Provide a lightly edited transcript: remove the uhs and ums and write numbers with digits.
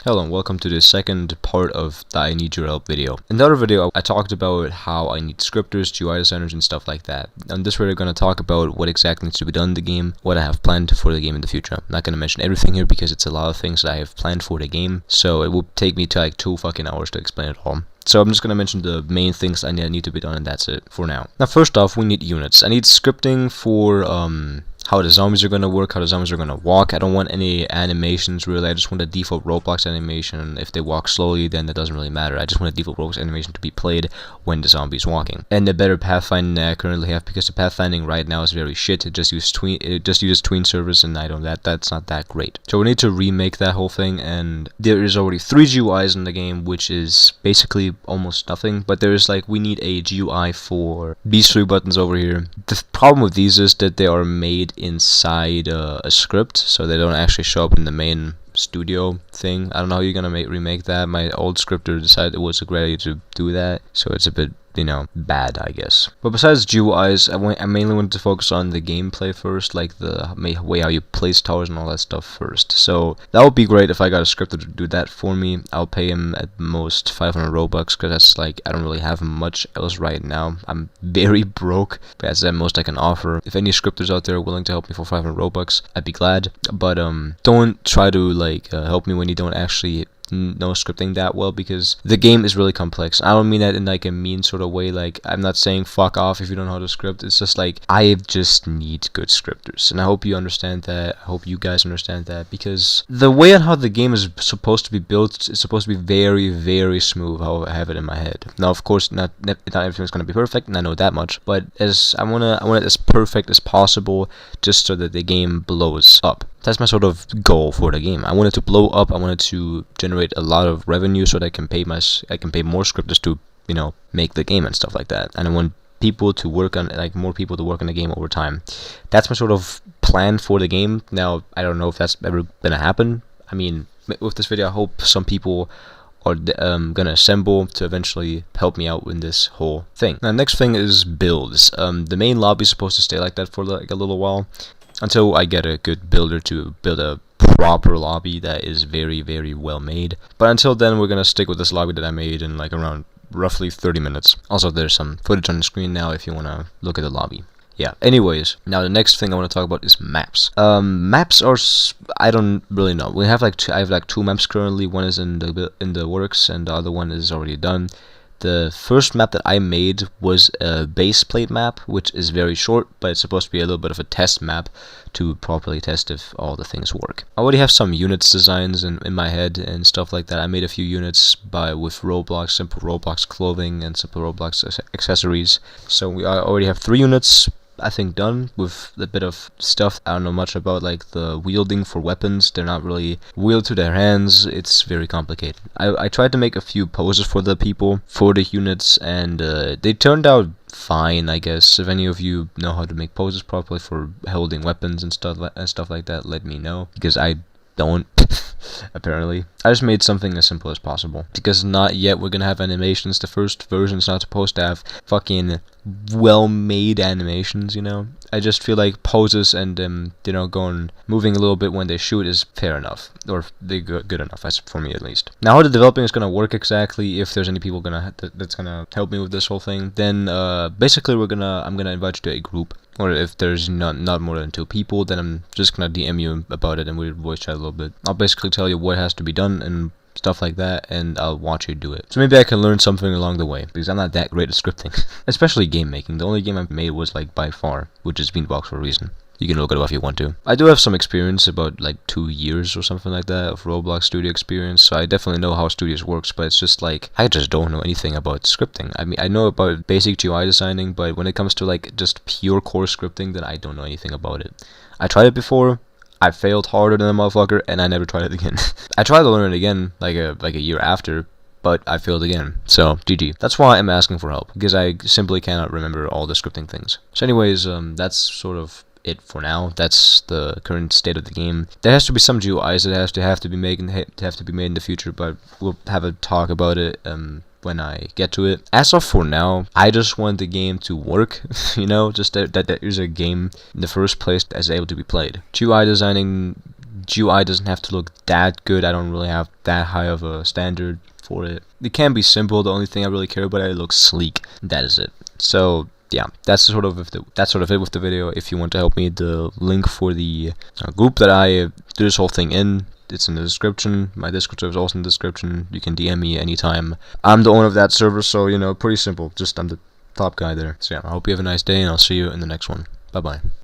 Hello and welcome to the second part of the I Need Your Help video. In the other video, I talked about how I need scripters, GUI designers, and stuff like that. On this video, we're going to talk about what exactly needs to be done in the game, what I have planned for the game in the future. I'm not going to mention everything here because it's a lot of things that I have planned for the game, so it will take me to like 2 fucking hours to explain it all. So I'm just going to mention the main things that need to be done, and that's it for now. Now, first off, we need units. I need scripting for how the zombies are going to work, how the zombies are going to walk. I don't want any animations really. I just want a default Roblox animation. If they walk slowly, then it doesn't really matter. I just want a default Roblox animation to be played when the zombie is walking. And the better pathfinding that I currently have, because the pathfinding right now is very shit. It just uses tween service, and that's not that great. So we need to remake that whole thing, and there is already 3 GUIs in the game, which is basically almost nothing. But there is we need a GUI for these 3 buttons over here. The problem with these is that they are made inside a script, so they don't actually show up in the main studio thing. I don't know how you're gonna remake that. My old scripter decided it was a great idea to do that, so it's a bit, bad, I guess. But besides GUIs, I mainly wanted to focus on the gameplay first, like the way how you place towers and all that stuff first. So that would be great if I got a scripter to do that for me. I'll pay him at most 500 Robux, because that's I don't really have much else right now. I'm very broke, but that's the most I can offer. If any scripters out there willing to help me for 500 Robux, I'd be glad. But don't try to help me when you don't actually know scripting that well, because the game is really complex. I don't mean that in a mean sort of way. I'm not saying fuck off if you don't know how to script. It's just I just need good scripters, and I hope you understand that. I hope you guys understand that, because the way on how the game is supposed to be built is supposed to be very, very smooth, how I have it in my head. Now, of course, not everything's gonna be perfect, and I know that much, but I want it as perfect as possible, just so that the game blows up. That's my sort of goal for the game. I want it to blow up. I want it to generate a lot of revenue, so that I can pay more scripters to make the game and stuff like that. And I want people to work on more people to work on the game over time. That's my sort of plan for the game. Now, I don't know if that's ever gonna happen. I mean, with this video, I hope some people are gonna assemble to eventually help me out in this whole thing. Now, next thing is builds. The main lobby is supposed to stay like that for a little while, until I get a good builder to build a proper lobby that is very, very well made. But until then, we're gonna stick with this lobby that I made in around roughly 30 minutes. Also, there's some footage on the screen now if you wanna look at the lobby. Yeah, anyways, now the next thing I want to talk about is maps. Maps are, I don't really know. I have 2 maps currently. One is in the works, and the other one is already done. The first map that I made was a base plate map, which is very short, but it's supposed to be a little bit of a test map to properly test if all the things work. I already have some units designs in my head and stuff like that. I made a few units with Roblox, simple Roblox clothing and simple Roblox accessories. So I already have 3 units, I think, done with a bit of stuff. I don't know much about the wielding for weapons. They're not really wheeled to their hands. It's very complicated. I tried to make a few poses for the people, for the units, and they turned out fine, I guess. If any of you know how to make poses properly for holding weapons and stuff like that, let me know, because I don't. Apparently, I just made something as simple as possible, because not yet we're gonna have animations. The first version's not supposed to have fucking well-made animations, I just feel like poses and moving a little bit when they shoot is fair enough, or they're good enough, for me at least. Now, how the developing is gonna work exactly, if there's any people that's gonna help me with this whole thing, then basically I'm gonna invite you to a group. Or if there's not more than 2 people, then I'm just gonna DM you about it, and we'll voice chat a little bit. I'll basically tell you what has to be done and stuff like that, and I'll watch you do it. So maybe I can learn something along the way, because I'm not that great at scripting. Especially game making. The only game I've made was by far, which is Beanbox for a reason. You can look it up if you want to. I do have some experience, about 2 years or something like that, of Roblox studio experience, so I definitely know how studios works, but it's just I just don't know anything about scripting. I mean, I know about basic GUI designing, but when it comes to just pure core scripting, then I don't know anything about it. I tried it before, I failed harder than a motherfucker, and I never tried it again. I tried to learn it again, like a year after, but I failed again, so GG. That's why I'm asking for help, because I simply cannot remember all the scripting things. So anyways, that's sort of it for now. That's the current state of the game. There has to be some GUIs that have to be made in the future, but we'll have a talk about it when I get to it. As of for now, I just want the game to work, just that there's a game in the first place that's able to be played. GUI designing GUI doesn't have to look that good. I don't really have that high of a standard for it. It can be simple. The only thing I really care about is it looks sleek. That is it. So yeah, that's sort of it with the video. If you want to help me, the link for the group that I do this whole thing in, it's in the description. My Discord server is also in the description. You can DM me anytime. I'm the owner of that server, so you know, pretty simple. Just I'm the top guy there. So yeah, I hope you have a nice day, and I'll see you in the next one. Bye bye.